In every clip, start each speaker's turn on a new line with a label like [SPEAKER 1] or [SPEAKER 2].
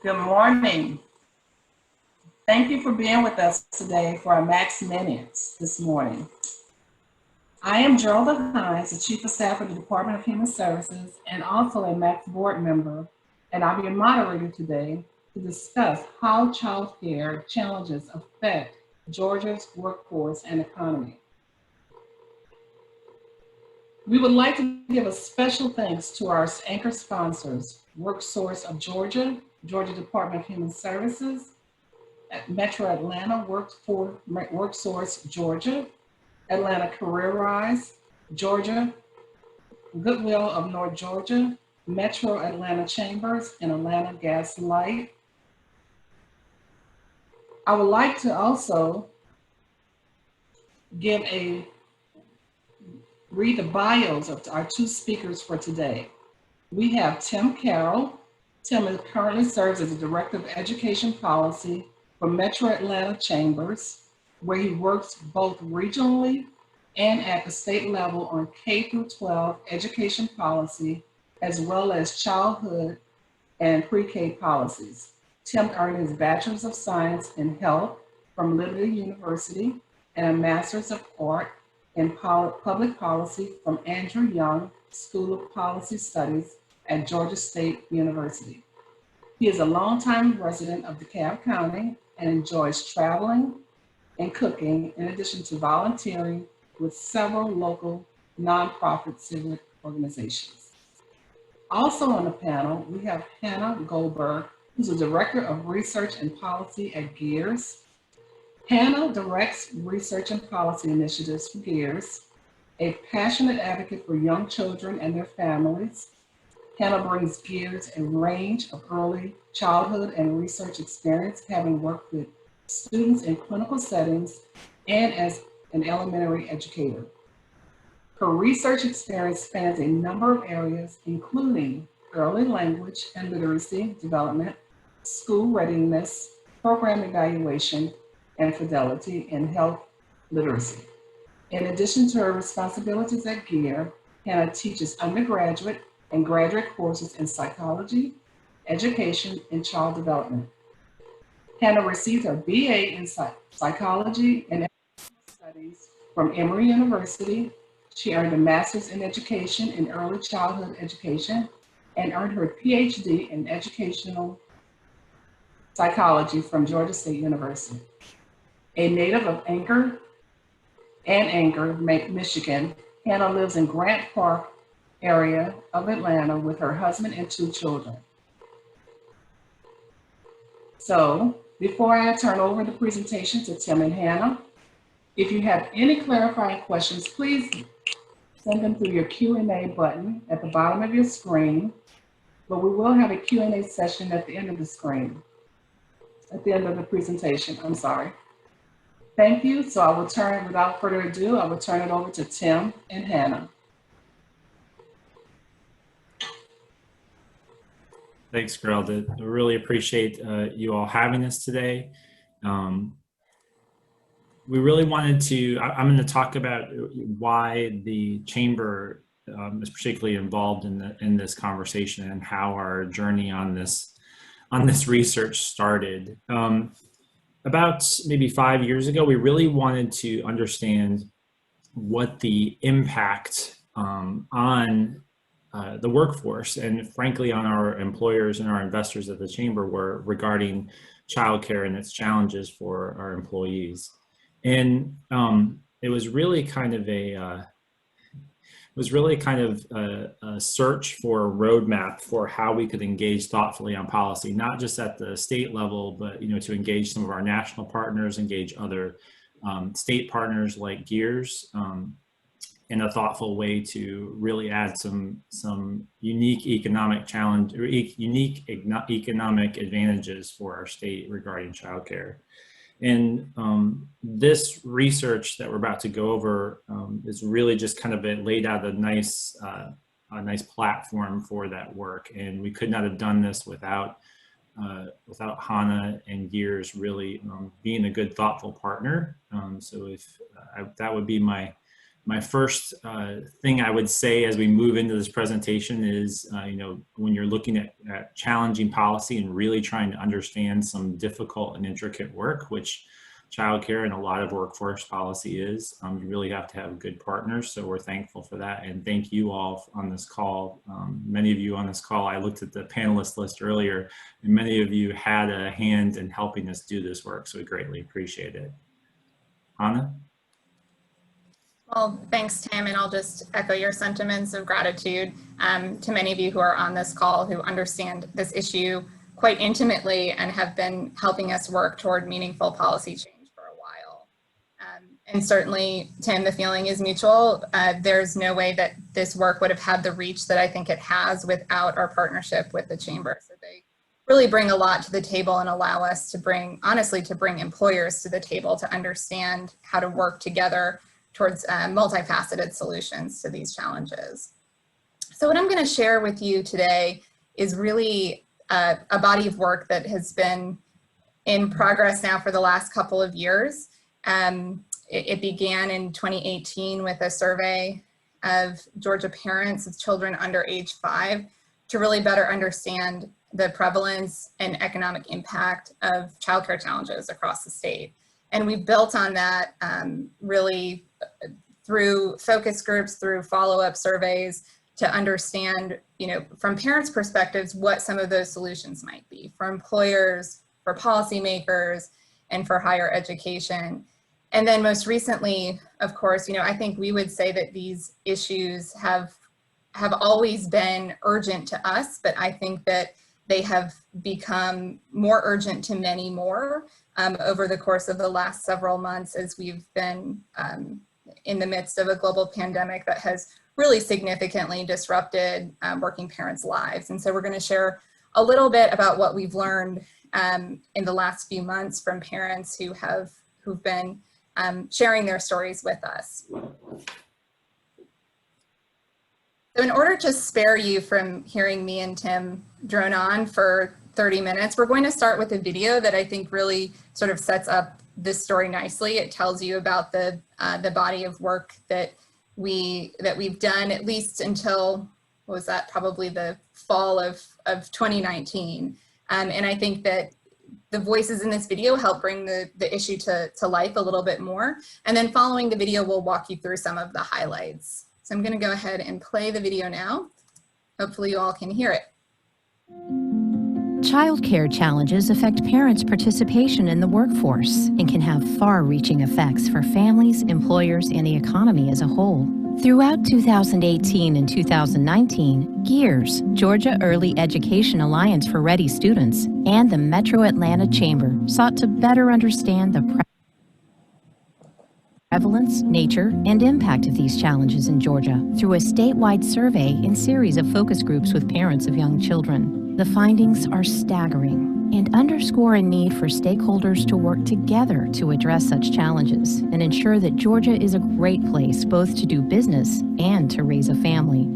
[SPEAKER 1] Good morning. Thank you for being with us today for our Max Minutes this morning. I am Geralda Hines, the Chief of Staff of the Department of Human Services and also a Max board member, and I'll be your moderator today to discuss how child care challenges affect Georgia's workforce and economy. We would like to give a special thanks to our anchor sponsors, WorkSource of Georgia, Georgia Department of Human Services, at Metro Atlanta, WorkSource Georgia, Atlanta Career Rise, Georgia, Goodwill of North Georgia, Metro Atlanta Chambers, and Atlanta Gas Light. I would like to also read the bios of our two speakers for today. We have Tim Cairl. Tim currently serves as the Director of Education Policy for Metro Atlanta Chambers, where he works both regionally and at the state level on K through 12 education policy, as well as childhood and pre-K policies. Tim earned his Bachelor's of Science in Health from Liberty University and a Master's of Art in Public Policy from Andrew Young School of Policy Studies at Georgia State University. He is a longtime resident of DeKalb County and enjoys traveling and cooking, in addition to volunteering with several local nonprofit civic organizations. Also on the panel, we have Hanah Goldberg, who's the Director of Research and Policy at GEEARs. Hanah directs research and policy initiatives for GEEARs, a passionate advocate for young children and their families. Hanah brings GEEARs a range of early childhood and research experience, having worked with students in clinical settings and as an elementary educator. Her research experience spans a number of areas, including early language and literacy development, school readiness, program evaluation, and fidelity in health literacy. In addition to her responsibilities at GEEAR, Hanah teaches undergraduate and graduate courses in psychology, education, and child development. Hanah received her BA in psychology and studies from Emory University. She earned a master's in education in early childhood education and earned her PhD in educational psychology from Georgia State University. A native of Anchor, Michigan, Hanah lives in Grant Park area of Atlanta with her husband and two children. So before I turn over the presentation to Tim and Hanah, if you have any clarifying questions, please send them through your Q&A button at the bottom of your screen, but we will have a Q&A session at the end of the screen, at the end of the presentation, I'm sorry. Thank you, so I will without further ado, I will turn it over to Tim and Hanah.
[SPEAKER 2] Thanks, Geralda. I really appreciate you all having us today. We really wanted to, I'm going to talk about why the Chamber is particularly involved in this conversation and how our journey on this research started. About maybe 5 years ago, we really wanted to understand what the impact on the workforce and frankly on our employers and our investors at the Chamber were regarding childcare and its challenges for our employees. And it was really kind of a search for a roadmap for how we could engage thoughtfully on policy, not just at the state level, but to engage some of our national partners, engage other state partners like GEEARs in a thoughtful way to really add some unique economic challenge or unique economic advantages for our state regarding childcare. And this research that we're about to go over is really just kind of laid out a nice platform for that work. And we could not have done this without Hanah and GEEARs really being a good, thoughtful partner. So if that would be my My first thing I would say as we move into this presentation is, when you're looking at challenging policy and really trying to understand some difficult and intricate work, which childcare and a lot of workforce policy is, you really have to have good partners. So we're thankful for that. And thank you all on this call. Many of you on this call, I looked at the panelist list earlier, and many of you had a hand in helping us do this work. So we greatly appreciate it. Hanah?
[SPEAKER 3] Well, thanks, Tim, and I'll just echo your sentiments of gratitude to many of you who are on this call who understand this issue quite intimately and have been helping us work toward meaningful policy change for a while. And certainly, Tim, the feeling is mutual. There's no way that this work would have had the reach that I think it has without our partnership with the Chamber. So they really bring a lot to the table and allow us to bring, honestly, to bring employers to the table to understand how to work together towards multifaceted solutions to these challenges. So what I'm going to share with you today is really a body of work that has been in progress now for the last couple of years. It began in 2018 with a survey of Georgia parents of children under age 5 to really better understand the prevalence and economic impact of childcare challenges across the state. And we built on that really through focus groups, through follow-up surveys to understand, from parents' perspectives, what some of those solutions might be for employers, for policymakers, and for higher education. And then most recently, of course, I think we would say that these issues have always been urgent to us, but I think that they have become more urgent to many more over the course of the last several months as we've been in the midst of a global pandemic that has really significantly disrupted working parents' lives. And so we're going to share a little bit about what we've learned in the last few months from parents who've been sharing their stories with us. So in order to spare you from hearing me and Tim drone on for 30 minutes, we're going to start with a video that I think really sort of sets up this story nicely. It tells you about the body of work that we've done at least until, what was that, probably the fall of 2019. And I think that the voices in this video help bring the issue to life a little bit more. And then following the video, we'll walk you through some of the highlights. So I'm going to go ahead and play the video now. Hopefully you all can hear it.
[SPEAKER 4] Childcare challenges affect parents' participation in the workforce and can have far-reaching effects for families, employers, and the economy as a whole. Throughout 2018 and 2019, GEEARs, Georgia Early Education Alliance for Ready Students, and the Metro Atlanta Chamber sought to better understand the prevalence, nature, and impact of these challenges in Georgia through a statewide survey and series of focus groups with parents of young children. The findings are staggering and underscore a need for stakeholders to work together to address such challenges and ensure that Georgia is a great place both to do business and to raise a family.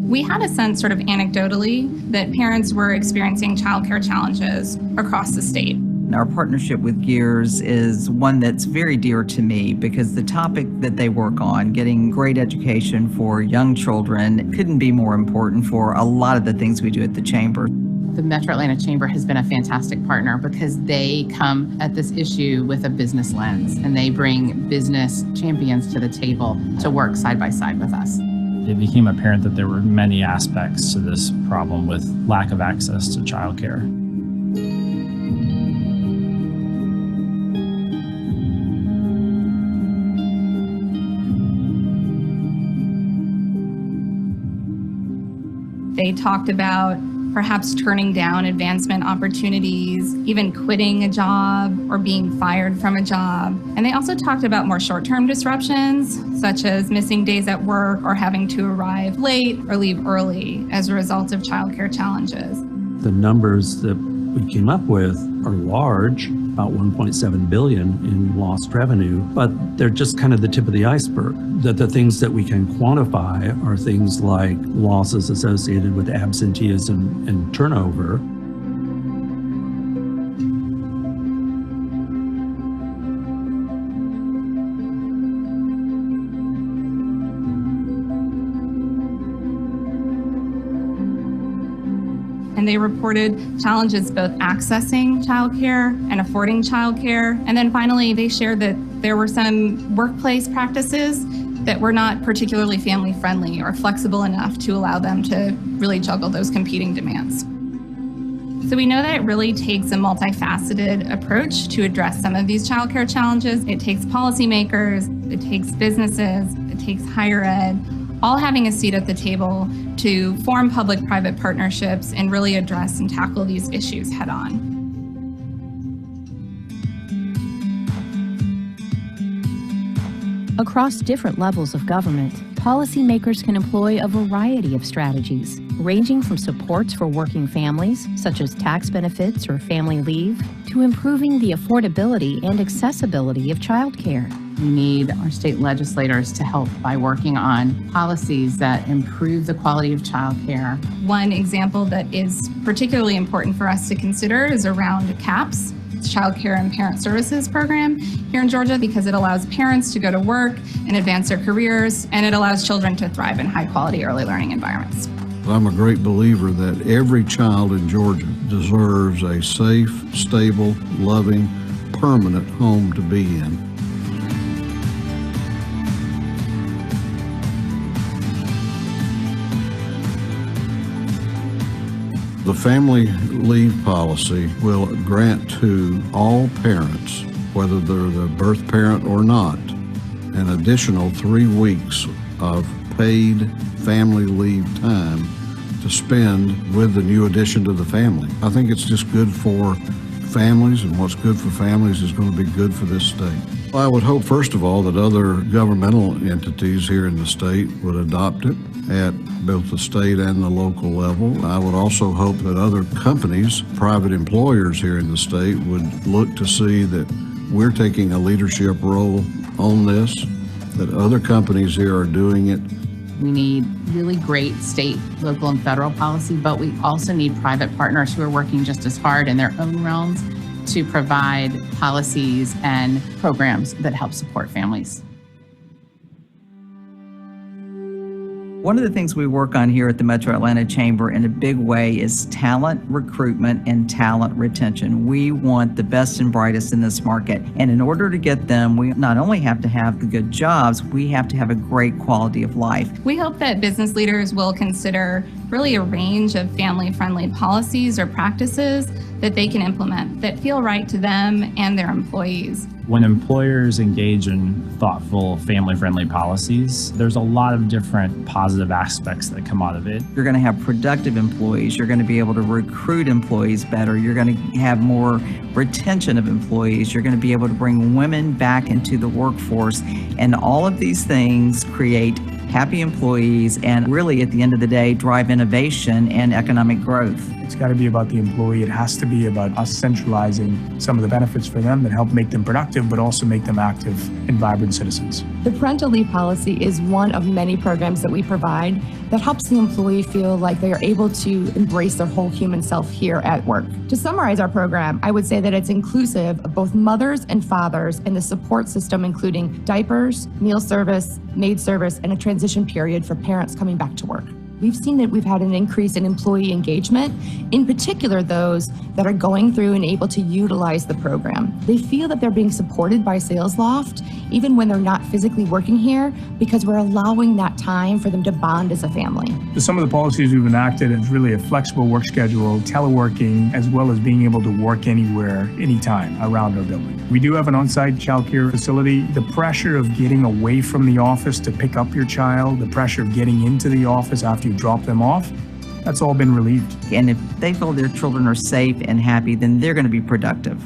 [SPEAKER 3] We had a sense sort of anecdotally that parents were experiencing childcare challenges across the state.
[SPEAKER 5] Our partnership with GEEARs is one that's very dear to me because the topic that they work on, getting great education for young children, couldn't be more important for a lot of the things we do at the Chamber.
[SPEAKER 6] The Metro Atlanta Chamber has been a fantastic partner because they come at this issue with a business lens and they bring business champions to the table to work side by side with us.
[SPEAKER 2] It became apparent that there were many aspects to this problem with lack of access to childcare.
[SPEAKER 3] They talked about perhaps turning down advancement opportunities, even quitting a job or being fired from a job. And they also talked about more short-term disruptions, such as missing days at work or having to arrive late or leave early as a result of childcare challenges.
[SPEAKER 7] The numbers that we came up with are large, about 1.7 billion in lost revenue, but they're just kind of the tip of the iceberg. That the things that we can quantify are things like losses associated with absenteeism and turnover.
[SPEAKER 3] and they reported challenges both accessing childcare and affording childcare. And then finally, they shared that there were some workplace practices that were not particularly family friendly or flexible enough to allow them to really juggle those competing demands. So we know that it really takes a multifaceted approach to address some of these childcare challenges. It takes policymakers, it takes businesses, it takes higher ed, all having a seat at the table to form public-private partnerships and really address and tackle these issues head on.
[SPEAKER 4] Across different levels of government, policymakers can employ a variety of strategies, ranging from supports for working families, such as tax benefits or family leave, to improving the affordability and accessibility of childcare.
[SPEAKER 6] We need our state legislators to help by working on policies that improve the quality of childcare.
[SPEAKER 3] One example that is particularly important for us to consider is around CAPS, Child Care and Parent Services Program here in Georgia, because it allows parents to go to work and advance their careers, and it allows children to thrive in high-quality early learning environments.
[SPEAKER 8] I'm a great believer that every child in Georgia deserves a safe, stable, loving, permanent home to be in. The family leave policy will grant to all parents, whether they're the birth parent or not, an additional 3 weeks of paid family leave time to spend with the new addition to the family. I think it's just good for families, and what's good for families is going to be good for this state. I would hope, first of all, that other governmental entities here in the state would adopt it at both the state and the local level. I would also hope that other companies, private employers here in the state, would look to see that we're taking a leadership role on this, that other companies here are doing it.
[SPEAKER 6] We need really great state, local, and federal policy, but we also need private partners who are working just as hard in their own realms to provide policies and programs that help support families.
[SPEAKER 5] One of the things we work on here at the Metro Atlanta Chamber in a big way is talent recruitment and talent retention. We want the best and brightest in this market. And in order to get them, we not only have to have the good jobs, we have to have a great quality of life.
[SPEAKER 3] We hope that business leaders will consider really a range of family-friendly policies or practices that they can implement that feel right to them and their employees.
[SPEAKER 2] When employers engage in thoughtful, family-friendly policies, there's a lot of different positive aspects that come out of it.
[SPEAKER 5] You're going to have productive employees. You're going to be able to recruit employees better. You're going to have more retention of employees. You're going to be able to bring women back into the workforce. And all of these things create happy employees and really, at the end of the day, drive innovation and economic growth.
[SPEAKER 9] It's got to be about the employee. It has to be about us centralizing some of the benefits for them that help make them productive, but also make them active and vibrant citizens.
[SPEAKER 10] The parental leave policy is one of many programs that we provide that helps the employee feel like they are able to embrace their whole human self here at work. To summarize our program, I would say that it's inclusive of both mothers and fathers in the support system, including diapers, meal service, maid service, and a transition period for parents coming back to work. We've seen that we've had an increase in employee engagement, in particular those that are going through and able to utilize the program. They feel that they're being supported by Sales Loft, even when they're not physically working here, because we're allowing that time for them to bond as a family.
[SPEAKER 9] Some of the policies we've enacted is really a flexible work schedule, teleworking, as well as being able to work anywhere, anytime around our building. We do have an on-site childcare facility. The pressure of getting away from the office to pick up your child, the pressure of getting into the office after you drop them off, that's all been relieved.
[SPEAKER 5] And if they feel their children are safe and happy, then they're going to be productive.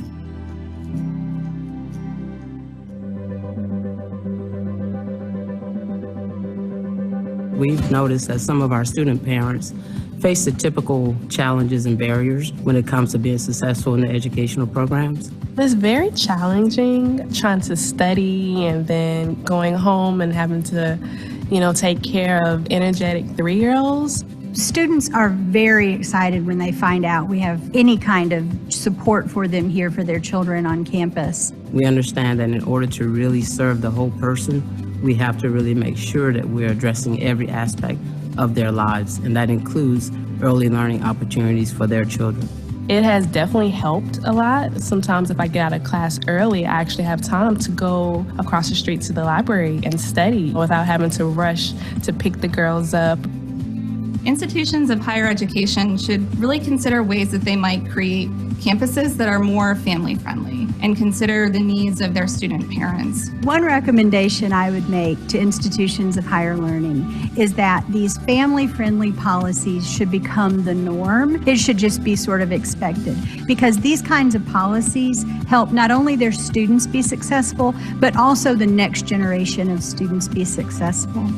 [SPEAKER 11] We've noticed that some of our student parents face the typical challenges and barriers when it comes to being successful in the educational programs.
[SPEAKER 12] It's very challenging trying to study and then going home and having to, take care of energetic 3-year-olds.
[SPEAKER 13] Students are very excited when they find out we have any kind of support for them here for their children on campus.
[SPEAKER 11] We understand that in order to really serve the whole person, we have to really make sure that we're addressing every aspect of their lives, and that includes early learning opportunities for their children.
[SPEAKER 12] It has definitely helped a lot. Sometimes if I get out of class early, I actually have time to go across the street to the library and study without having to rush to pick the girls up.
[SPEAKER 14] Institutions of higher education should really consider ways that they might create campuses that are more family-friendly and consider the needs of their student parents.
[SPEAKER 13] One recommendation I would make to institutions of higher learning is that these family-friendly policies should become the norm. It should just be sort of expected, because these kinds of policies help not only their students be successful, but also the next generation of students be successful.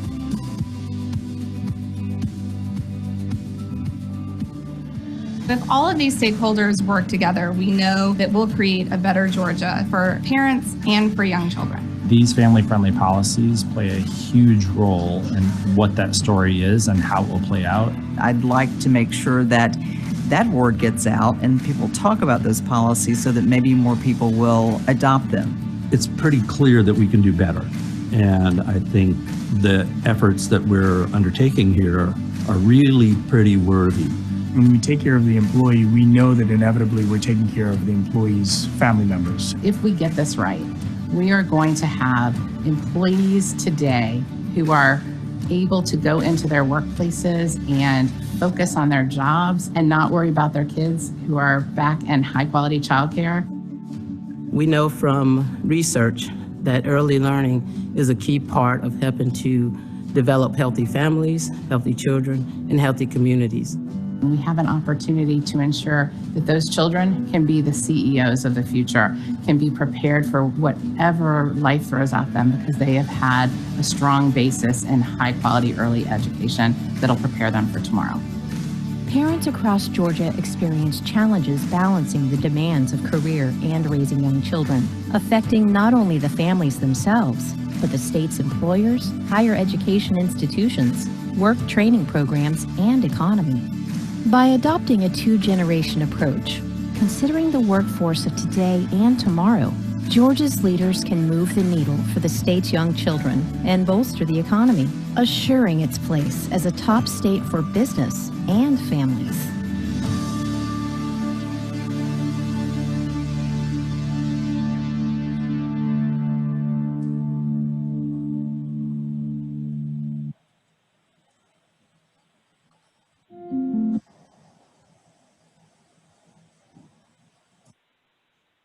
[SPEAKER 14] If all of these stakeholders work together, we know that we'll create a better Georgia for parents and for young children.
[SPEAKER 2] These family-friendly policies play a huge role in what that story is and how it will play out.
[SPEAKER 5] I'd like to make sure that that word gets out and people talk about those policies so that maybe more people will adopt them.
[SPEAKER 7] It's pretty clear that we can do better. And I think the efforts that we're undertaking here are really pretty worthy.
[SPEAKER 9] When we take care of the employee, we know that inevitably we're taking care of the employee's family members.
[SPEAKER 6] If we get this right, we are going to have employees today who are able to go into their workplaces and focus on their jobs and not worry about their kids who are back in high-quality childcare.
[SPEAKER 11] We know from research that early learning is a key part of helping to develop healthy families, healthy children, and healthy communities.
[SPEAKER 6] We have an opportunity to ensure that those children can be the CEOs of the future, can be prepared for whatever life throws at them because they have had a strong basis in high-quality early education that'll prepare them for tomorrow.
[SPEAKER 4] Parents across Georgia experience challenges balancing the demands of career and raising young children, affecting not only the families themselves, but the state's employers, higher education institutions, work training programs, and economy. By adopting a two-generation approach, considering the workforce of today and tomorrow, Georgia's leaders can move the needle for the state's young children and bolster the economy, assuring its place as a top state for business and families.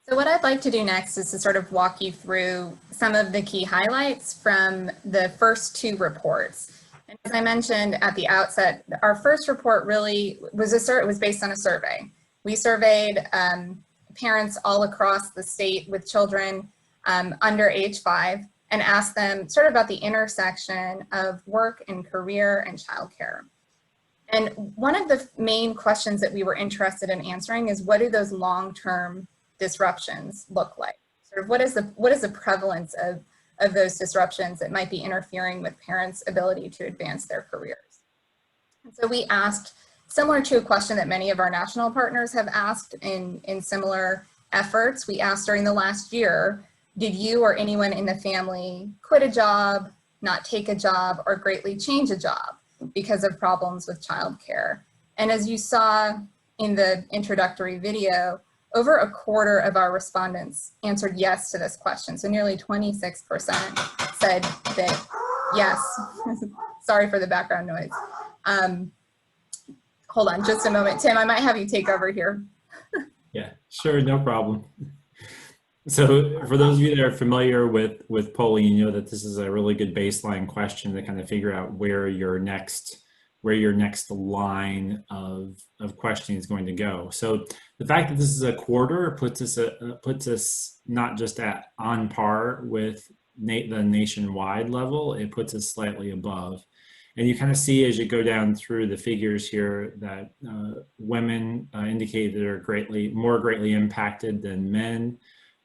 [SPEAKER 3] So what I'd like to do next is to sort of walk you through some of the key highlights from the first two reports. And as I mentioned at the outset, our first report really was based on a survey. We surveyed parents all across the state with children under age 5 and asked them sort of about the intersection of work and career and childcare. And one of the main questions that we were interested in answering is, what do those long-term disruptions look like? Sort of what is the prevalence of those disruptions that might be interfering with parents' ability to advance their careers? And so we asked, similar to a question that many of our national partners have asked in similar efforts, we asked during the last year, did you or anyone in the family quit a job, not take a job, or greatly change a job because of problems with childcare? And as you saw in the introductory video, over a quarter of our respondents answered yes to this question. So nearly 26% said that yes. Sorry for the background noise. Hold on just a moment. Tim, I might have you take over here.
[SPEAKER 2] Yeah, sure, no problem. So for those of you that are familiar with polling, you know that this is a really good baseline question to kind of figure out where your next line of questioning is going to go. So the fact that this is a quarter puts us not just on par with the nationwide level, it puts us slightly above. And you kind of see as you go down through the figures here that women indicated are more greatly impacted than men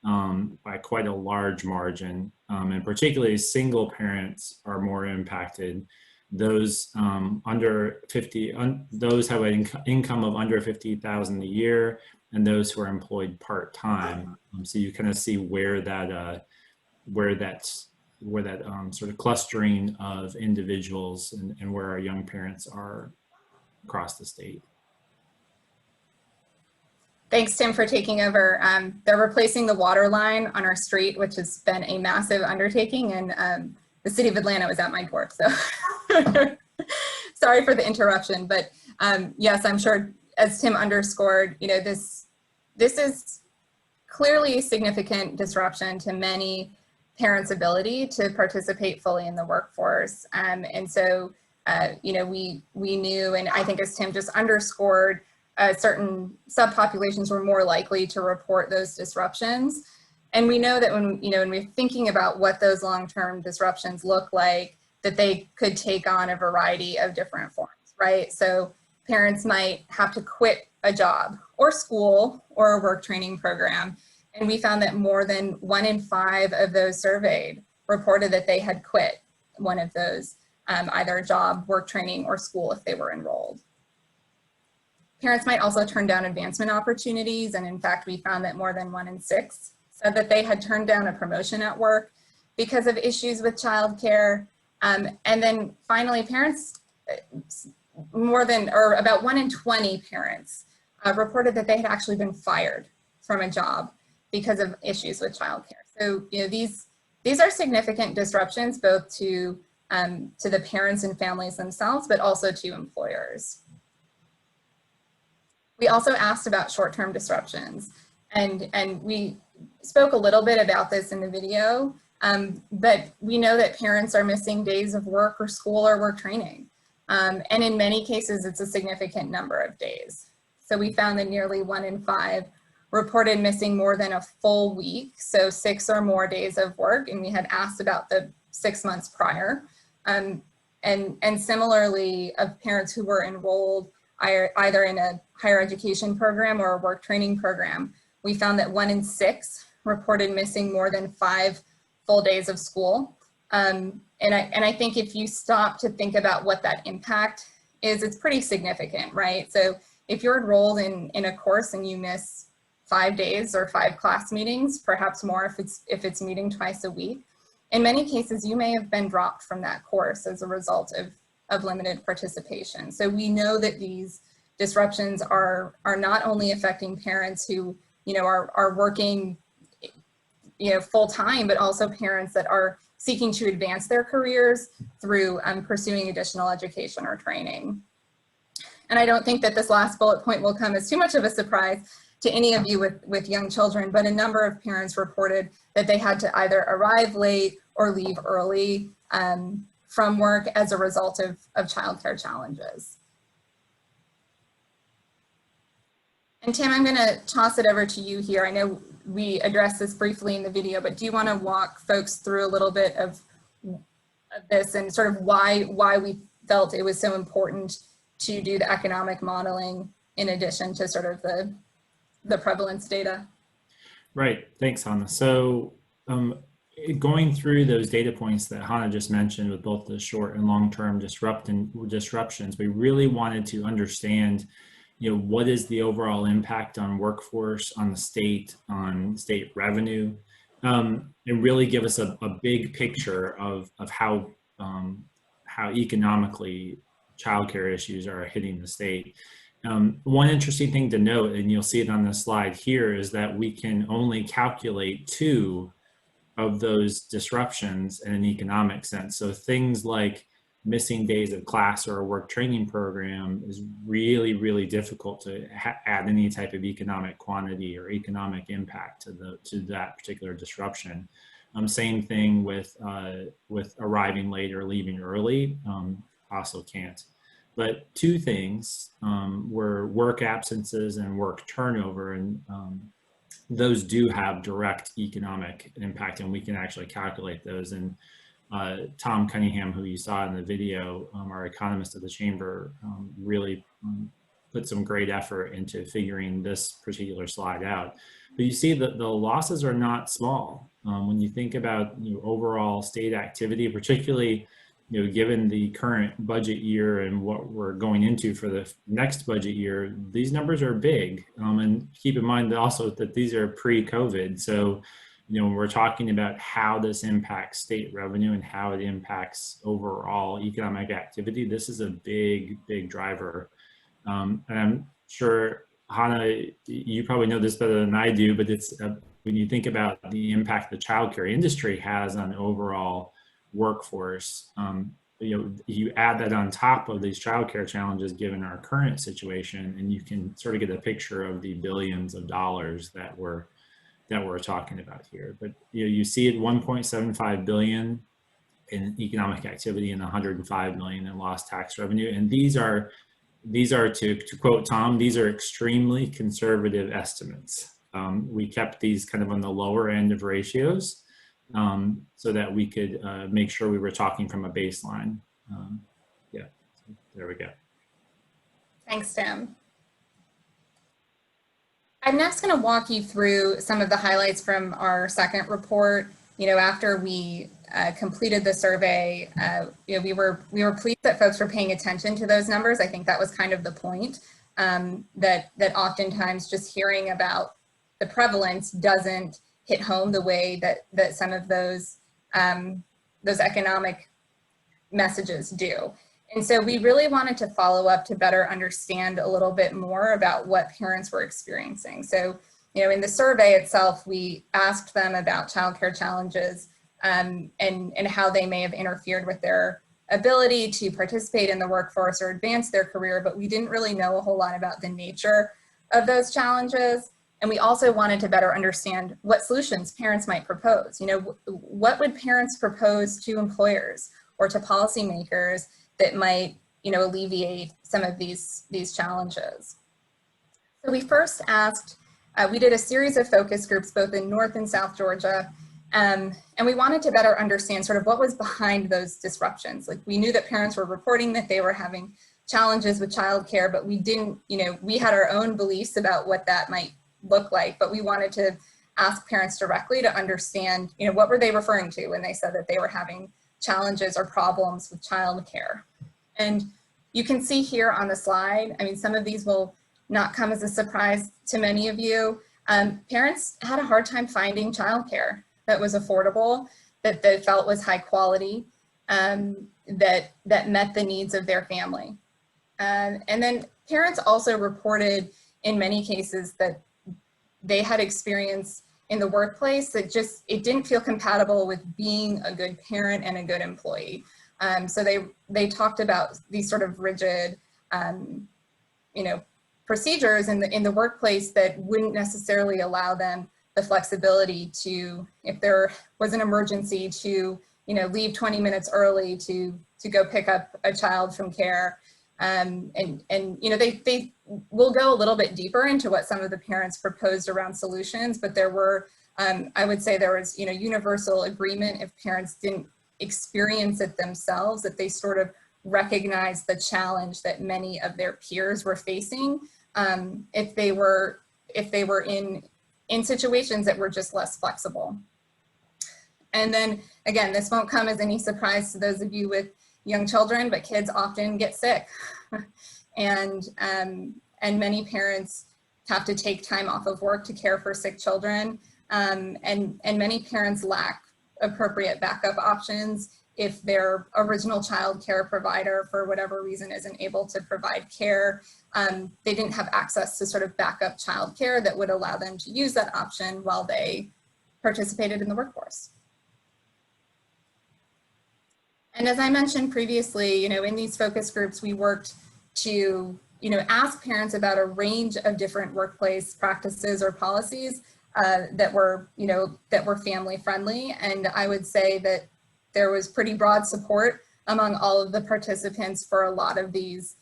[SPEAKER 2] by quite a large margin, and particularly single parents are more impacted. Those under 50, those have an income of under 50,000 a year, and those who are employed part-time. So you kind of see where that sort of clustering of individuals and where our young parents are across the state.
[SPEAKER 3] Thanks, Tim, for taking over. They're replacing the water line on our street, which has been a massive undertaking, and the city of Atlanta was at my door, so sorry for the interruption. But yes, I'm sure, as Tim underscored, you know, this is clearly a significant disruption to many parents' ability to participate fully in the workforce. And so, you know, we knew, and I think as Tim just underscored, certain subpopulations were more likely to report those disruptions. And we know that when we're thinking about what those long-term disruptions look like, that they could take on a variety of different forms, right? So parents might have to quit a job or school or a work training program. And we found that more than 1 in 5 of those surveyed reported that they had quit one of those, either job, work training, or school if they were enrolled. Parents might also turn down advancement opportunities. And in fact, we found that more than 1 in 6 said that they had turned down a promotion at work because of issues with childcare. And then finally, parents, about 1 in 20 parents reported that they had actually been fired from a job because of issues with childcare. So, you know, these are significant disruptions, both to the parents and families themselves, but also to employers. We also asked about short-term disruptions, and we spoke a little bit about this in the video, but we know that parents are missing days of work or school or work training. And in many cases, it's a significant number of days. So we found that nearly 1 in 5 reported missing more than a full week, so 6 or more days of work, and we had asked about the 6 months prior. And similarly, of parents who were enrolled either in a higher education program or a work training program, we found that 1 in 6 reported missing more than 5 full days of school. And I think if you stop to think about what that impact is, it's pretty significant, right? So if you're enrolled in a course and you miss 5 days or 5 class meetings, perhaps more if it's meeting twice a week, in many cases you may have been dropped from that course as a result of limited participation. So we know that these disruptions are not only affecting parents who, you know, are working, you know, full time, but also parents that are seeking to advance their careers through pursuing additional education or training. And I don't think that this last bullet point will come as too much of a surprise to any of you with young children, but a number of parents reported that they had to either arrive late or leave early from work as a result of childcare challenges. And Tim, I'm gonna toss it over to you here. I know we addressed this briefly in the video, but do you wanna walk folks through a little bit of this and sort of why we felt it was so important to do the economic modeling in addition to sort of the prevalence data?
[SPEAKER 2] Right, thanks, Hanah. So going through those data points that Hanah just mentioned with both the short and long-term disruptions, we really wanted to understand, you know, what is the overall impact on workforce, on the state, on state revenue, and really give us a big picture of how economically childcare issues are hitting the state. One interesting thing to note, and you'll see it on the slide here, is that we can only calculate 2 of those disruptions in an economic sense. So things like missing days of class or a work training program is really, really difficult to add any type of economic quantity or economic impact to that particular disruption. Same thing with arriving late or leaving early, also can't. But 2 things were work absences and work turnover, and those do have direct economic impact, and we can actually calculate those. And Tom Cunningham, who you saw in the video, our economist at the Chamber, really put some great effort into figuring this particular slide out. But you see that the losses are not small. When you think about overall state activity, particularly given the current budget year and what we're going into for the next budget year, these numbers are big. And keep in mind also that these are pre-COVID. So when we're talking about how this impacts state revenue and how it impacts overall economic activity, this is a big, big driver. And I'm sure, Hanah, you probably know this better than I do, but it's when you think about the impact the childcare industry has on overall workforce, you add that on top of these childcare challenges given our current situation, and you can sort of get a picture of the billions of dollars that we're talking about here. But you see it 1.75 billion in economic activity and 105 million in lost tax revenue, and these are to quote Tom, these are extremely conservative estimates. We kept these kind of on the lower end of ratios so that we could make sure we were talking from a baseline. Yeah, so there we go.
[SPEAKER 3] Thanks, Tim. I'm next going to walk you through some of the highlights from our second report. After we completed the survey, we were pleased that folks were paying attention to those numbers. I think that was kind of the point, that oftentimes just hearing about the prevalence doesn't hit home the way that some of those economic messages do. And so we really wanted to follow up to better understand a little bit more about what parents were experiencing. So, in the survey itself, we asked them about childcare challenges and how they may have interfered with their ability to participate in the workforce or advance their career, but we didn't really know a whole lot about the nature of those challenges. And we also wanted to better understand what solutions parents might propose. What would parents propose to employers or to policymakers that might, alleviate some of these challenges? So we first asked, we did a series of focus groups both in North and South Georgia, and we wanted to better understand sort of what was behind those disruptions. Like, we knew that parents were reporting that they were having challenges with childcare, but we didn't, we had our own beliefs about what that might look like, but we wanted to ask parents directly to understand, what were they referring to when they said that they were having challenges or problems with childcare. And you can see here on the slide, some of these will not come as a surprise to many of you. Parents had a hard time finding childcare that was affordable, that they felt was high quality, that met the needs of their family. And then parents also reported in many cases that they had experience in the workplace that it didn't feel compatible with being a good parent and a good employee. So they talked about these sort of rigid, procedures in the workplace that wouldn't necessarily allow them the flexibility to, if there was an emergency, to leave 20 minutes early to go pick up a child from care. And they will go a little bit deeper into what some of the parents proposed around solutions, but there were, I would say there was, universal agreement if parents didn't experience it themselves, that they sort of recognized the challenge that many of their peers were facing if they were in situations that were just less flexible. And then again, this won't come as any surprise to those of you with young children, but kids often get sick. And many parents have to take time off of work to care for sick children. And many parents lack appropriate backup options if their original child care provider, for whatever reason, isn't able to provide care. They didn't have access to sort of backup child care that would allow them to use that option while they participated in the workforce. And as I mentioned previously, in these focus groups, we worked to, ask parents about a range of different workplace practices or policies that were family friendly. And I would say that there was pretty broad support among all of the participants for a lot of these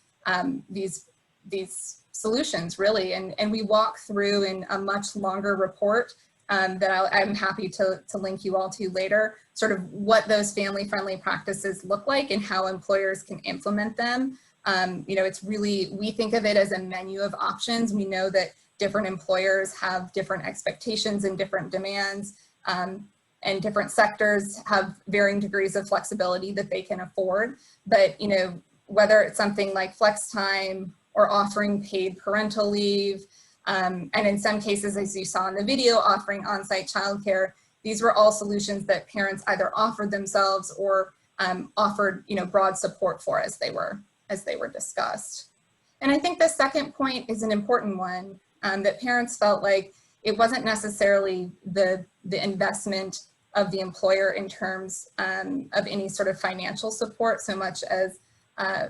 [SPEAKER 3] solutions, really. And we walk through in a much longer report that I'm happy to link you all to later, sort of what those family-friendly practices look like and how employers can implement them. It's really, we think of it as a menu of options. We know that different employers have different expectations and different demands, and different sectors have varying degrees of flexibility that they can afford. But, whether it's something like flex time or offering paid parental leave, and in some cases, as you saw in the video, offering on-site childcare, these were all solutions that parents either offered themselves or offered, broad support for as they were discussed. And I think the second point is an important one, that parents felt like it wasn't necessarily the investment of the employer in terms of any sort of financial support, so much as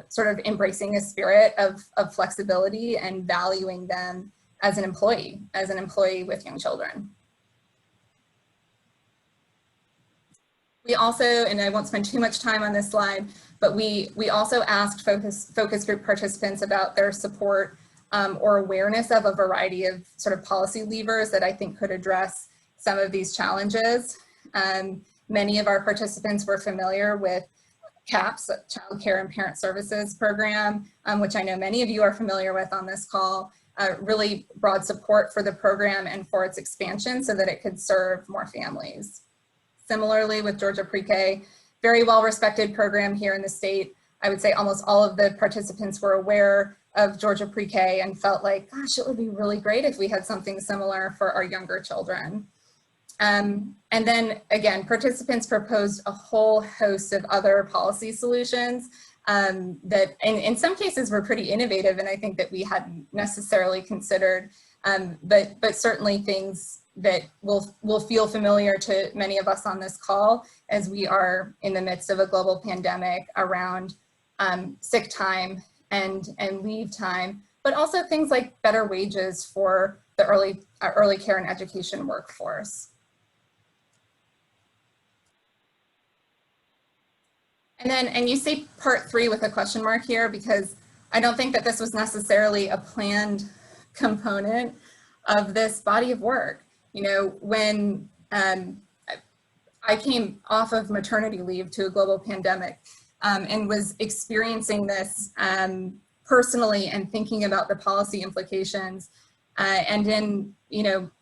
[SPEAKER 3] sort of embracing a spirit of flexibility and valuing them as an employee with young children. We also, and I won't spend too much time on this slide, but we also asked focus group participants about their support or awareness of a variety of sort of policy levers that I think could address some of these challenges. Many of our participants were familiar with CAPS, Child Care and Parent Services Program, which I know many of you are familiar with on this call. Really broad support for the program and for its expansion so that it could serve more families. Similarly with Georgia Pre-K, very well-respected program here in the state. I would say almost all of the participants were aware of Georgia Pre-K and felt like, gosh, it would be really great if we had something similar for our younger children. And then again, participants proposed a whole host of other policy solutions that in some cases were pretty innovative, and I think that we hadn't necessarily considered, but certainly things that will feel familiar to many of us on this call as we are in the midst of a global pandemic around sick time and leave time, but also things like better wages for the early care and education workforce. And you see part 3 with a question mark here because I don't think that this was necessarily a planned component of this body of work. When I came off of maternity leave to a global pandemic and was experiencing this personally and thinking about the policy implications. And in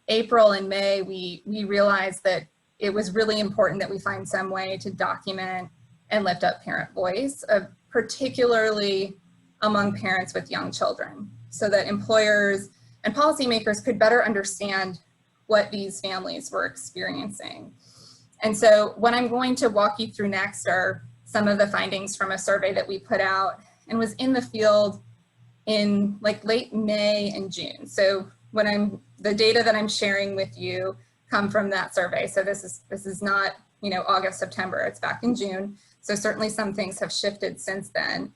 [SPEAKER 3] April and May, we realized that it was really important that we find some way to document and lift up parent voice, particularly among parents with young children, so that employers and policymakers could better understand what these families were experiencing. And so what I'm going to walk you through next are some of the findings from a survey that we put out and was in the field in like late May and June. So the data that I'm sharing with you come from that survey. So this is not, August, September, it's back in June. So certainly some things have shifted since then.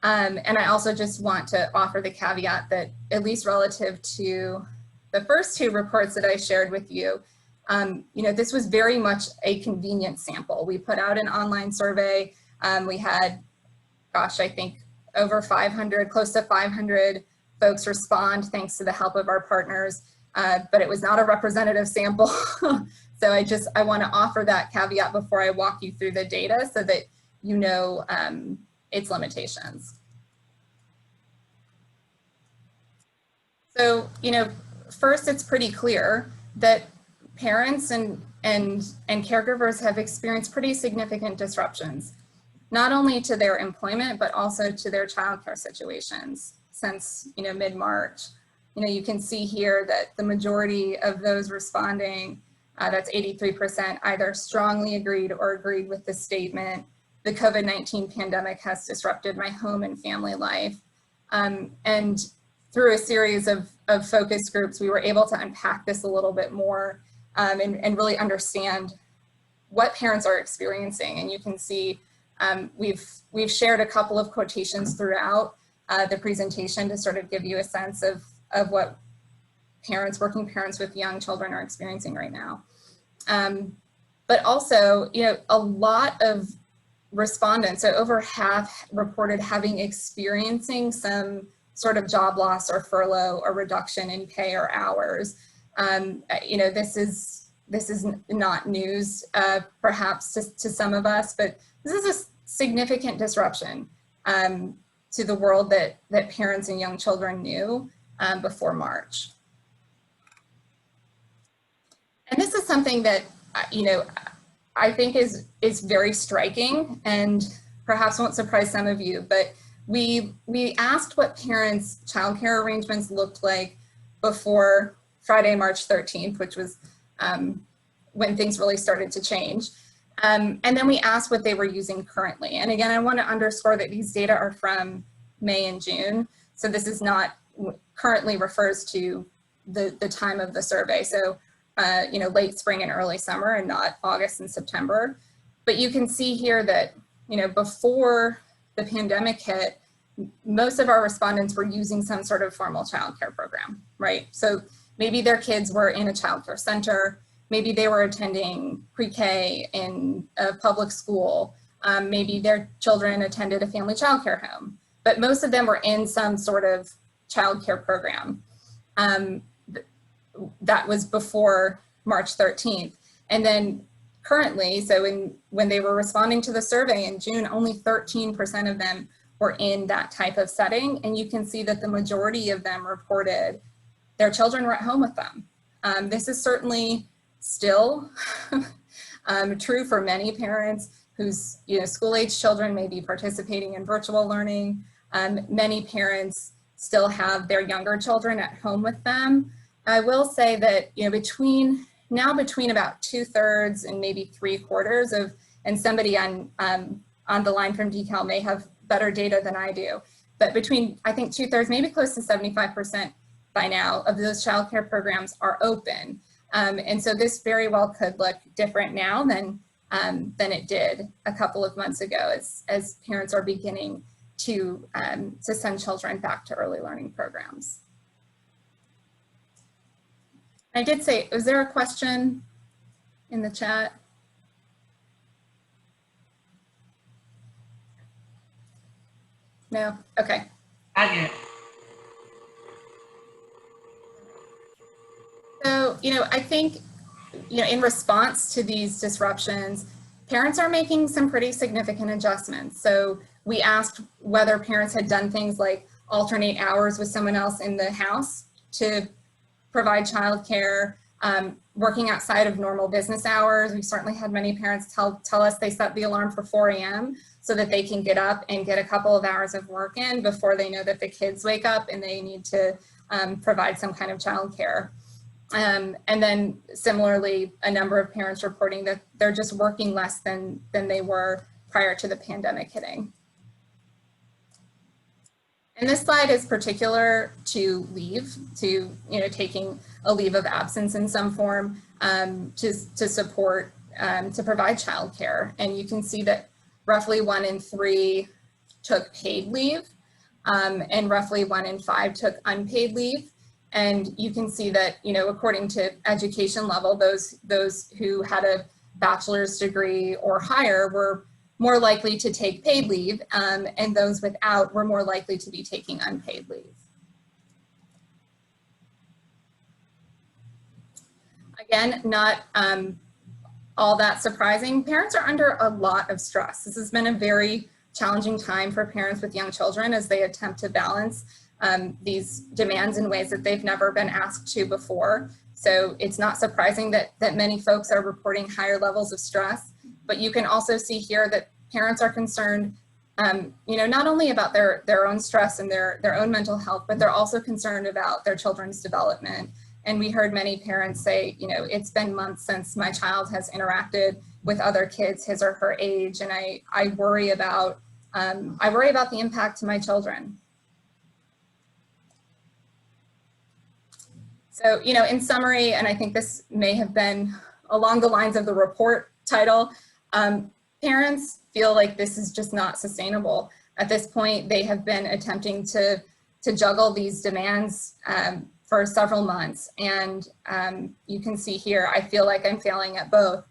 [SPEAKER 3] And I also just want to offer the caveat that at least relative to the first 2 reports that I shared with you, this was very much a convenient sample. We put out an online survey. We had, gosh, I think over 500, close to 500 folks respond thanks to the help of our partners, but it was not a representative sample. So I want to offer that caveat before I walk you through the data so that you know its limitations. So, first it's pretty clear that parents and caregivers have experienced pretty significant disruptions, not only to their employment, but also to their childcare situations since, mid-March. You can see here that the majority of those responding, that's 83%, either strongly agreed or agreed with the statement, the COVID-19 pandemic has disrupted my home and family life. And through a series of focus groups, we were able to unpack this a little bit more and really understand what parents are experiencing. And you can see we've shared a couple of quotations throughout the presentation to sort of give you a sense of what working parents with young children are experiencing right now. But also, a lot of respondents, so over half reported having experiencing some sort of job loss or furlough or reduction in pay or hours. This is not news, perhaps to some of us, but this is a significant disruption to the world that parents and young children knew before March. And this is something that, I think is very striking and perhaps won't surprise some of you, but we asked what parents' childcare arrangements looked like before Friday, March 13th, which was when things really started to change. And then we asked what they were using currently. And again, I want to underscore that these data are from May and June. So this is not currently refers to the time of the survey. So, you know, late spring and early summer and not August and September. But you can see here that, you know, before the pandemic hit, most of our respondents were using some sort of formal childcare program, right? So maybe their kids were in a childcare center, maybe they were attending pre-K in a public school, maybe their children attended a family childcare home, but most of them were in some sort of childcare program. That was before March 13th. And then currently, so when they were responding to the survey in June, only 13% of them were in that type of setting. And you can see that the majority of them reported their children were at home with them. This is certainly still true for many parents whose school-age children may be participating in virtual learning. Many parents still have their younger children at home with them. I will say that between about 2/3 and maybe 3/4 of, and somebody on the line from DeKalb may have better data than I do, but between, I think 2/3, maybe close to 75% by now of those childcare programs are open. And so this very well could look different now than it did a couple of months ago as parents are beginning to send children back to early learning programs. I did say, was there a question in the chat? No? Okay.
[SPEAKER 15] I did.
[SPEAKER 3] So, I think, in response to these disruptions, parents are making some pretty significant adjustments. So we asked whether parents had done things like alternate hours with someone else in the house to provide childcare, working outside of normal business hours. We certainly had many parents tell us they set the alarm for 4 a.m. so that they can get up and get a couple of hours of work in before they know that the kids wake up and they need to provide some kind of childcare. And then similarly, a number of parents reporting that they're just working less than they were prior to the pandemic hitting. And this slide is particular to leave, to taking a leave of absence in some form to support, to provide childcare. And you can see that roughly 1 in 3 took paid leave, and roughly 1 in 5 took unpaid leave. And you can see that, according to education level, those who had a bachelor's degree or higher were more likely to take paid leave, and those without were more likely to be taking unpaid leave. Again, not all that surprising. Parents are under a lot of stress. This has been a very challenging time for parents with young children as they attempt to balance these demands in ways that they've never been asked to before. So it's not surprising that many folks are reporting higher levels of stress. But you can also see here that parents are concerned, not only about their own stress and their own mental health, but they're also concerned about their children's development. And we heard many parents say, it's been months since my child has interacted with other kids his or her age, and I worry about the impact to my children. So, in summary, and I think this may have been along the lines of the report title, parents feel like this is just not sustainable. At this point, they have been attempting to juggle these demands for several months. And you can see here, I feel like I'm failing at both.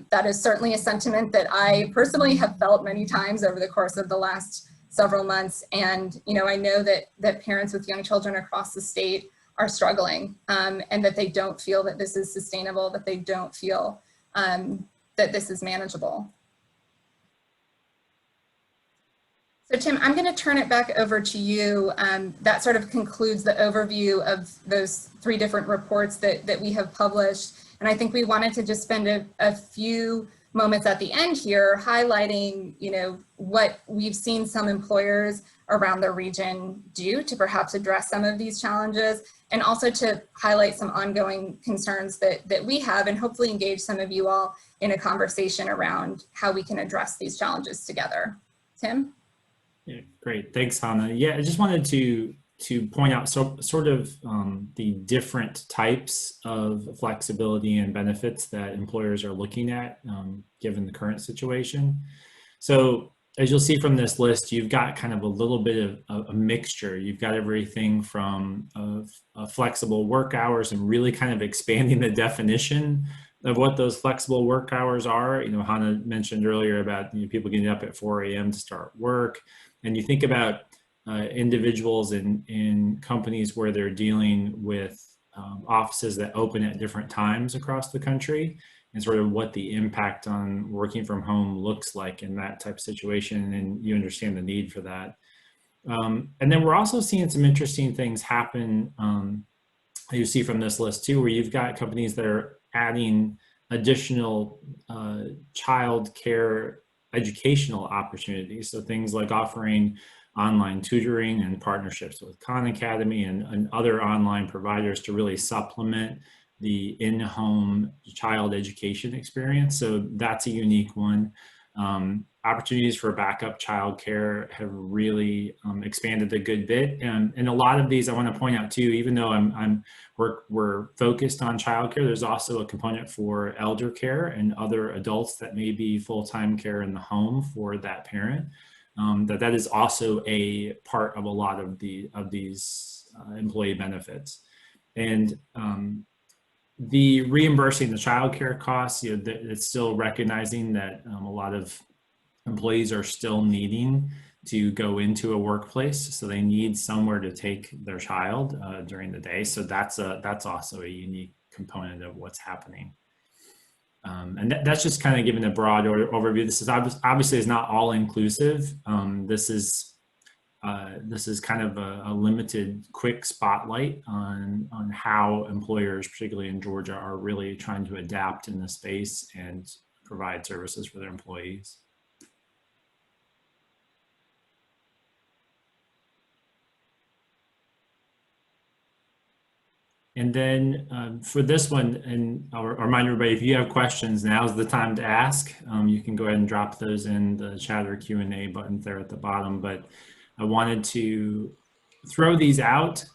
[SPEAKER 3] That is certainly a sentiment that I personally have felt many times over the course of the last several months. And, I know that parents with young children across the state are struggling, and that they don't feel that this is sustainable, that they don't feel that this is manageable. So Tim, I'm going to turn it back over to you. That sort of concludes the overview of those 3 different reports that we have published. And I think we wanted to just spend a few moments at the end here highlighting, what we've seen some employers around the region do to perhaps address some of these challenges, and also to highlight some ongoing concerns that we have, and hopefully engage some of you all in a conversation around how we can address these challenges together. Tim?
[SPEAKER 2] Yeah, great. Thanks, Hanah. Yeah, I just wanted to point out sort of the different types of flexibility and benefits that employers are looking at given the current situation. So as you'll see from this list, you've got kind of a little bit of a mixture. You've got everything from flexible work hours and really kind of expanding the definition of what those flexible work hours are. You know, Hanah mentioned earlier about people getting up at 4 a.m. to start work. And you think about individuals in companies where they're dealing with offices that open at different times across the country, and sort of what the impact on working from home looks like in that type of situation, and you understand the need for that. And then we're also seeing some interesting things happen, you see from this list too, where you've got companies that are adding additional child care educational opportunities. So things like offering online tutoring and partnerships with Khan Academy and other online providers to really supplement the in-home child education experience. So that's a unique one. Opportunities for backup childcare have really expanded a good bit, and a lot of these I want to point out too. Even though we're focused on childcare, there's also a component for elder care and other adults that may be full-time care in the home for that parent. That is also a part of a lot of these employee benefits, and the reimbursing the childcare costs. You know, it's still recognizing that a lot of employees are still needing to go into a workplace, so they need somewhere to take their child during the day. So that's also a unique component of what's happening. And that's just kind of giving a broad overview. This is obviously is not all inclusive. This is kind of a limited, quick spotlight on how employers, particularly in Georgia, are really trying to adapt in this space and provide services for their employees. And then for this one, and I'll remind everybody, if you have questions, now's the time to ask. You can go ahead and drop those in the chat or Q&A button there at the bottom. But I wanted to throw these out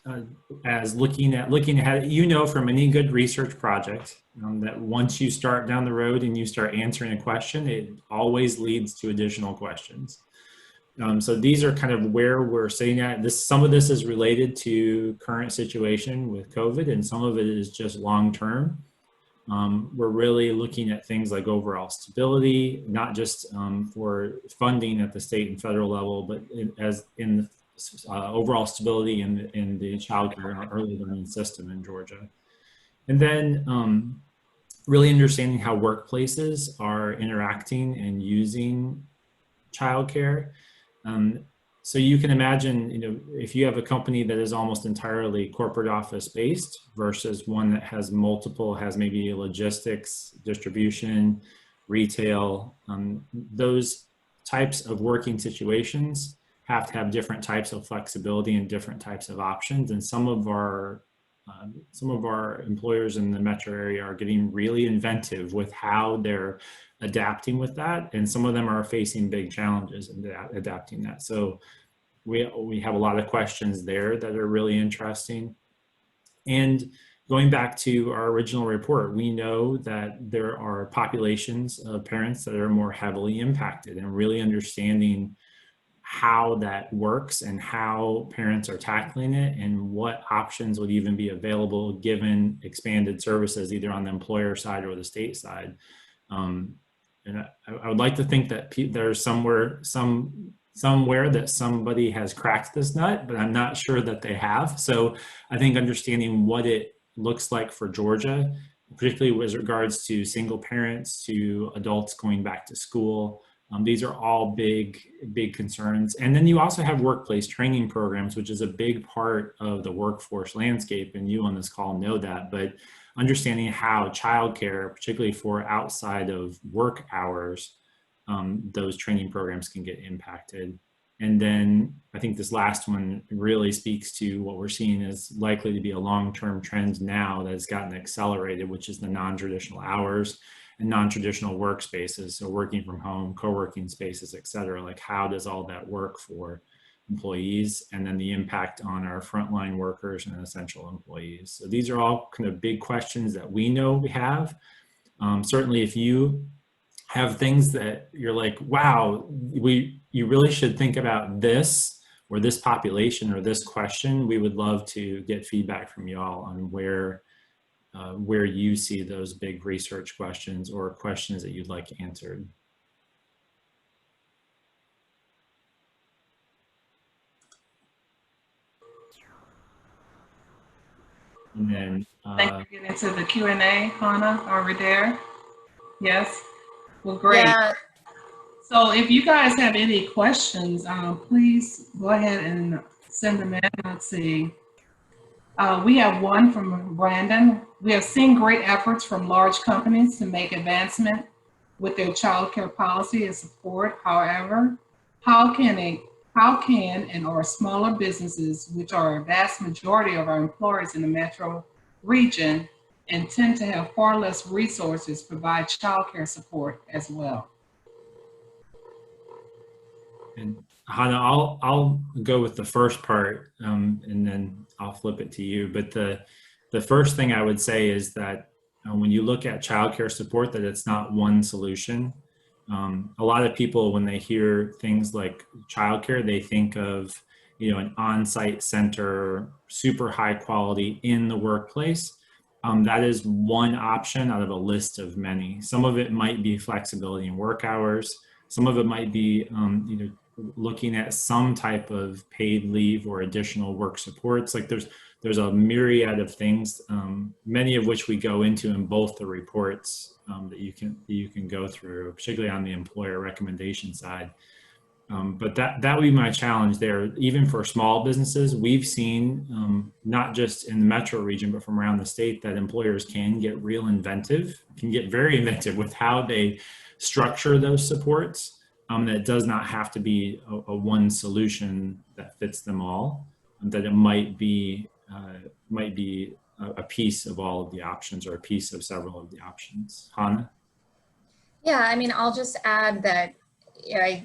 [SPEAKER 2] as looking ahead. You know from any good research project that once you start down the road and you start answering a question, it always leads to additional questions. So these are kind of where we're sitting at. Some of this is related to current situation with COVID, and some of it is just long-term. We're really looking at things like overall stability, not just for funding at the state and federal level, but overall stability in the child care and early learning system in Georgia. And then really understanding how workplaces are interacting and using child care. So you can imagine, you know, if you have a company that is almost entirely corporate office based versus one that has maybe logistics, distribution, retail, those types of working situations have to have different types of flexibility and different types of options. And some of our employers in the metro area are getting really inventive with how they're adapting with that, and some of them are facing big challenges in adapting that. So we have a lot of questions there that are really interesting. And going back to our original report, we know that there are populations of parents that are more heavily impacted, and really understanding how that works and how parents are tackling it and what options would even be available given expanded services either on the employer side or the state side. And I would like to think that there's somewhere that somebody has cracked this nut, but I'm not sure that they have. So I think understanding what it looks like for Georgia, particularly with regards to single parents, to adults going back to school, these are all big concerns. And then you also have workplace training programs, which is a big part of the workforce landscape, and you on this call know that. But understanding how childcare, particularly for outside of work hours, those training programs can get impacted. And then I think this last one really speaks to what we're seeing is likely to be a long-term trend now that has gotten accelerated, which is the non-traditional hours and non-traditional workspaces. So working from home, co-working spaces, et cetera. Like, how does all that work for employees, and then the impact on our frontline workers and essential employees? So these are all kind of big questions that we know we have. Certainly if you have things that you're like, wow, you really should think about this or this population or this question, we would love to get feedback from y'all on where you see those big research questions or questions that you'd like answered. And then
[SPEAKER 1] thank you for getting into the Q&A, Hanah. Are we there? Yes. Well, great.
[SPEAKER 3] Yeah.
[SPEAKER 1] So if you guys have any questions, please go ahead and send them in. Let's see. We have one from Brandon. We have seen great efforts from large companies to make advancement with their child care policy and support. However, how can and or smaller businesses, which are a vast majority of our employers in the metro region and tend to have far less resources, provide child care support as well?
[SPEAKER 2] And Hanah, I'll go with the first part, and then I'll flip it to you. But the first thing I would say is that when you look at childcare support, that it's not one solution. A lot of people, when they hear things like childcare, they think of, you know, an on-site center, super high quality in the workplace. That is one option out of a list of many. Some of it might be flexibility in work hours. Some of it might be, you know, looking at some type of paid leave or additional work supports. Like there's a myriad of things, many of which we go into in both the reports that you can go through, particularly on the employer recommendation side. But that would be my challenge there. Even for small businesses, we've seen, not just in the metro region, but from around the state, that employers can get very inventive with how they structure those supports. That does not have to be a one solution that fits them all, and that it might be a piece of all of the options or a piece of several of the options. Hanah?
[SPEAKER 3] Yeah, I mean, I'll just add that, you know,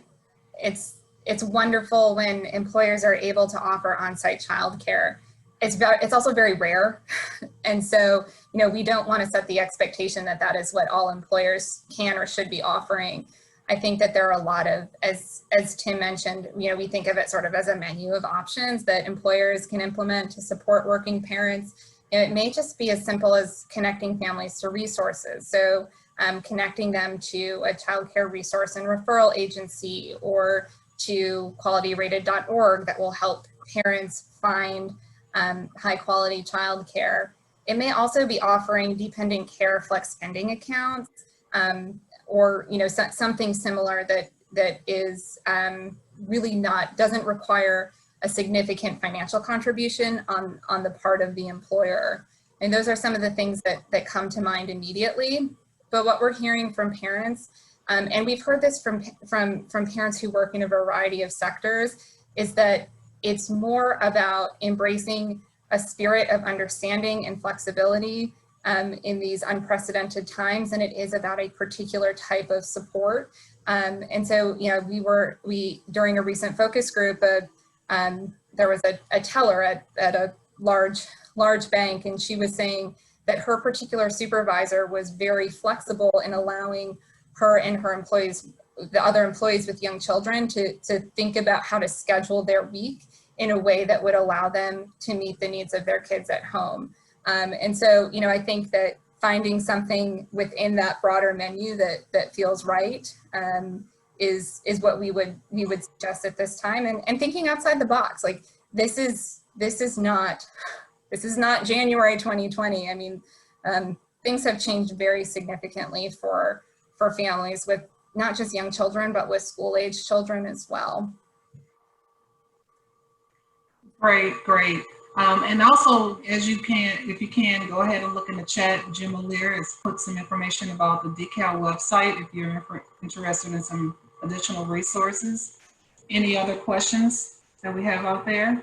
[SPEAKER 3] it's wonderful when employers are able to offer on-site childcare. It's also very rare. And so, you know, we don't want to set the expectation that that is what all employers can or should be offering. I think that there are a lot of, as Tim mentioned, you know, we think of it sort of as a menu of options that employers can implement to support working parents. You know, it may just be as simple as connecting families to resources. So connecting them to a childcare resource and referral agency, or to qualityrated.org that will help parents find high quality childcare. It may also be offering dependent care flex spending accounts, or, you know, something similar that is really doesn't require a significant financial contribution on the part of the employer. And those are some of the things that come to mind immediately. But what we're hearing from parents, and we've heard this from parents who work in a variety of sectors, is that it's more about embracing a spirit of understanding and flexibility in these unprecedented times, than it is about a particular type of support. And so, you know, we during a recent focus group, there was a teller at a large bank, and she was saying that her particular supervisor was very flexible in allowing her and her employees, the other employees with young children, to think about how to schedule their week in a way that would allow them to meet the needs of their kids at home. And so, you know, I think that finding something within that broader menu that feels right is what we would suggest at this time, and thinking outside the box. Like, this is not January 2020. I mean, things have changed very significantly for families with not just young children, but with school-age children as well.
[SPEAKER 1] Great. And also, if you can, go ahead and look in the chat. Jim O'Leary has put some information about the DECAL website if you're interested in some additional resources. Any other questions that we have out there?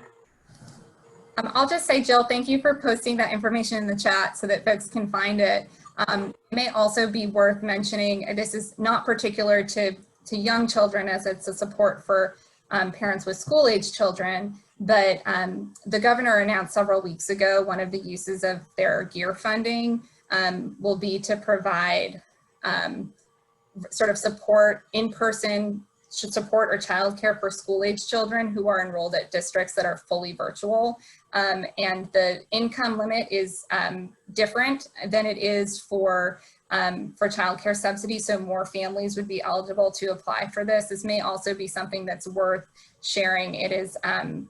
[SPEAKER 3] I'll just say, Jill, thank you for posting that information in the chat so that folks can find it. It may also be worth mentioning, this is not particular to young children as it's a support for parents with school-age children, but the governor announced several weeks ago one of the uses of their GEEAR funding will be to provide sort of support, in-person support or childcare for school-age children who are enrolled at districts that are fully virtual. And the income limit is different than it is for childcare subsidy, so more families would be eligible to apply for this. This may also be something that's worth sharing. It is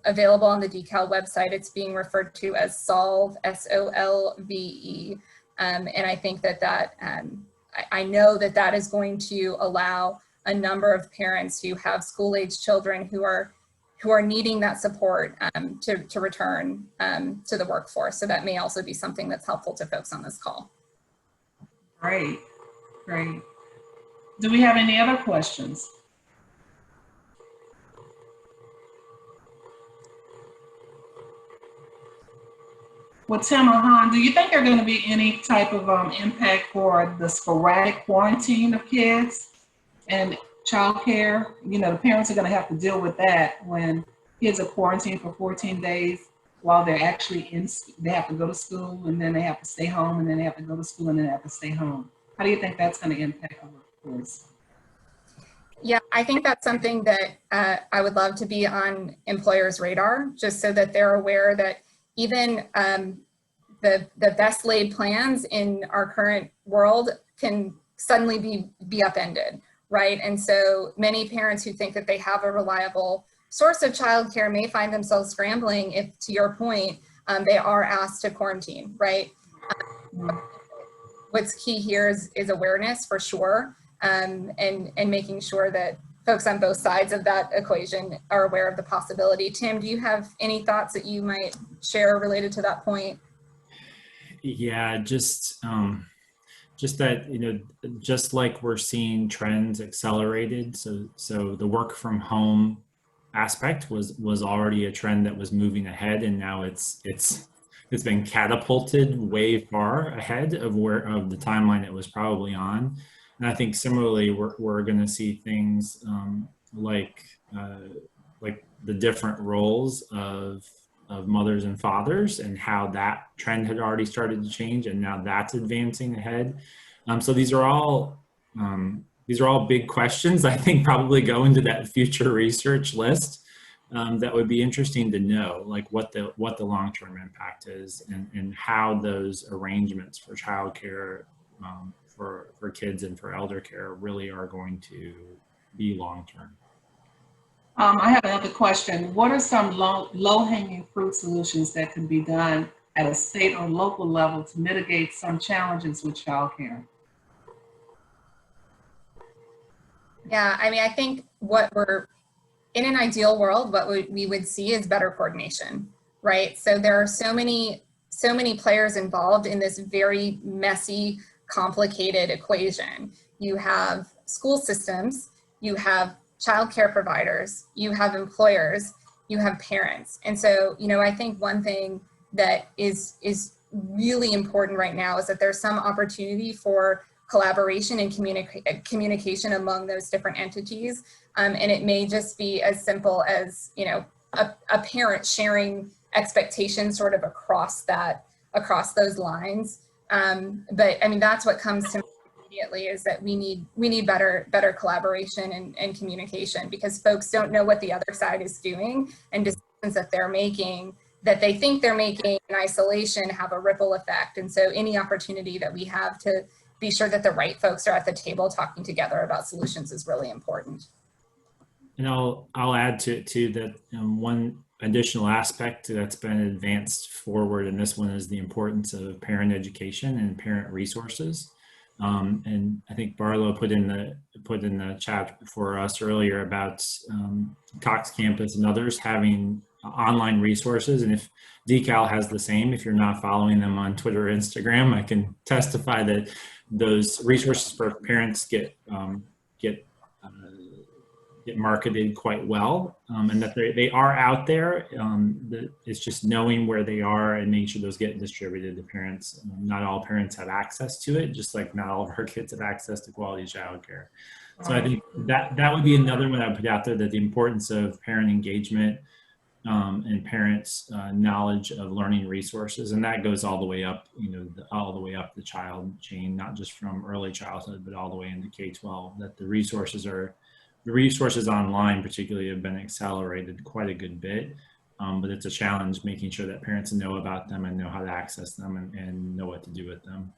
[SPEAKER 3] available on the DECAL website. It's being referred to as SOLVE, S-O-L-V-E. And I think that I know that is going to allow a number of parents who have school-age children who are needing that support to return to the workforce. So that may also be something that's helpful to folks on this call.
[SPEAKER 1] Great, great. Do we have any other questions? Well, Tim or Han, do you think there are going to be any type of impact for the sporadic quarantine of kids and childcare? You know, the parents are going to have to deal with that when kids are quarantined for 14 days while they're actually they have to go to school, and then they have to stay home, and then they have to go to school, and then they have to stay home. How do you think that's going to impact the workforce?
[SPEAKER 3] Yeah, I think that's something that I would love to be on employers' radar, just so that they're aware that even the best laid plans in our current world can suddenly be upended, right? And so many parents who think that they have a reliable source of childcare may find themselves scrambling if, to your point, they are asked to quarantine, right? What's key here is awareness for sure, and making sure that folks on both sides of that equation are aware of the possibility. Tim, do you have any thoughts that you might share related to that point?
[SPEAKER 2] Yeah, just that, you know, just like we're seeing trends accelerated. So the work from home aspect was already a trend that was moving ahead, and now it's been catapulted way far ahead of the timeline it was probably on. And I think similarly, we're going to see things like the different roles of mothers and fathers, and how that trend had already started to change, and now that's advancing ahead. So these are all big questions. I think probably go into that future research list. That would be interesting to know, like what the long-term impact is, and how those arrangements for childcare for kids and for elder care really are going to be long-term.
[SPEAKER 1] I have another question. What are some low-hanging fruit solutions that can be done at a state or local level to mitigate some challenges with childcare?
[SPEAKER 3] Yeah, I mean, I think in an ideal world, what we would see is better coordination, right? So there are so many players involved in this very messy, complicated equation. You have school systems, you have childcare providers, you have employers, you have parents. And so, you know, I think one thing that is really important right now is that there's some opportunity for collaboration and communication among those different entities. And it may just be as simple as, you know, a parent sharing expectations sort of across those lines. But I mean, that's what comes to me immediately, is that we need better collaboration and communication, because folks don't know what the other side is doing, and decisions that they're making, that they think they're making in isolation, have a ripple effect. And so any opportunity that we have to be sure that the right folks are at the table talking together about solutions is really important.
[SPEAKER 2] And I'll add to that one additional aspect that's been advanced forward, and this one is the importance of parent education and parent resources. And I think Barlow put in the chat for us earlier about Cox Campus and others having online resources. And if DECAL has the same, if you're not following them on Twitter or Instagram, I can testify that those resources for parents get get marketed quite well, and that they are out there. It's just knowing where they are and making sure those get distributed to parents. Not all parents have access to it, just like not all of our kids have access to quality childcare. So I think that would be another one I would put out there, that the importance of parent engagement and parents' knowledge of learning resources, and that goes all the way up, all the way up the child chain, not just from early childhood, but all the way into K-12. That the resources online, particularly, have been accelerated quite a good bit, but it's a challenge making sure that parents know about them and know how to access them and know what to do with them.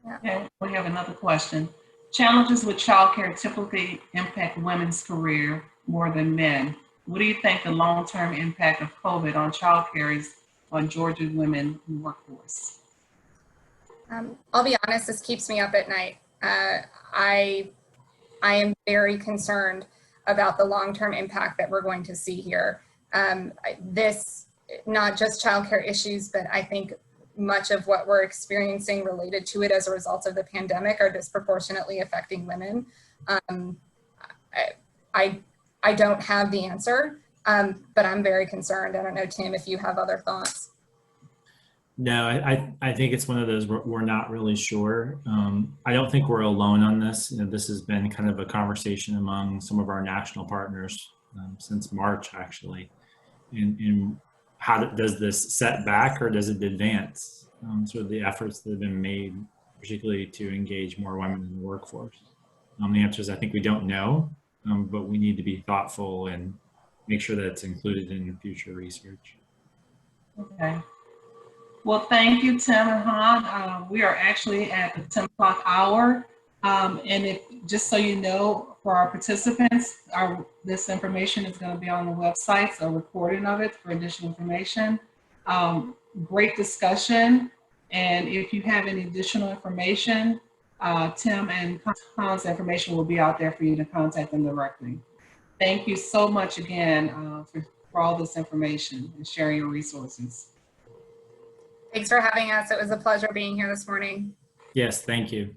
[SPEAKER 1] Yeah. Okay, we have another question. Challenges with childcare typically impact women's career more than men. What do you think the long-term impact of COVID on childcare is on Georgia women in the workforce?
[SPEAKER 3] I'll be honest, this keeps me up at night. I am very concerned about the long-term impact that we're going to see here. This, not just childcare issues, but I think much of what we're experiencing related to it as a result of the pandemic are disproportionately affecting women. I don't have the answer, but I'm very concerned. I don't know, Tim, if you have other thoughts.
[SPEAKER 2] No, I think it's one of those we're not really sure. I don't think we're alone on this. This has been kind of a conversation among some of our national partners since March, actually. In how does this set back or does it advance sort of the efforts that have been made, particularly to engage more women in the workforce? The answer is I think we don't know, but we need to be thoughtful and make sure that it's included in future research.
[SPEAKER 1] Okay. Well, thank you, Tim and Han. We are actually at the 10 o'clock hour. And just so you know, for our participants, this information is going to be on the website, so a recording of it for additional information. Great discussion. And if you have any additional information, Tim and Han's information will be out there for you to contact them directly. Thank you so much again for all this information and sharing your resources.
[SPEAKER 3] Thanks for having us. It was a pleasure being here this morning.
[SPEAKER 2] Yes, thank you.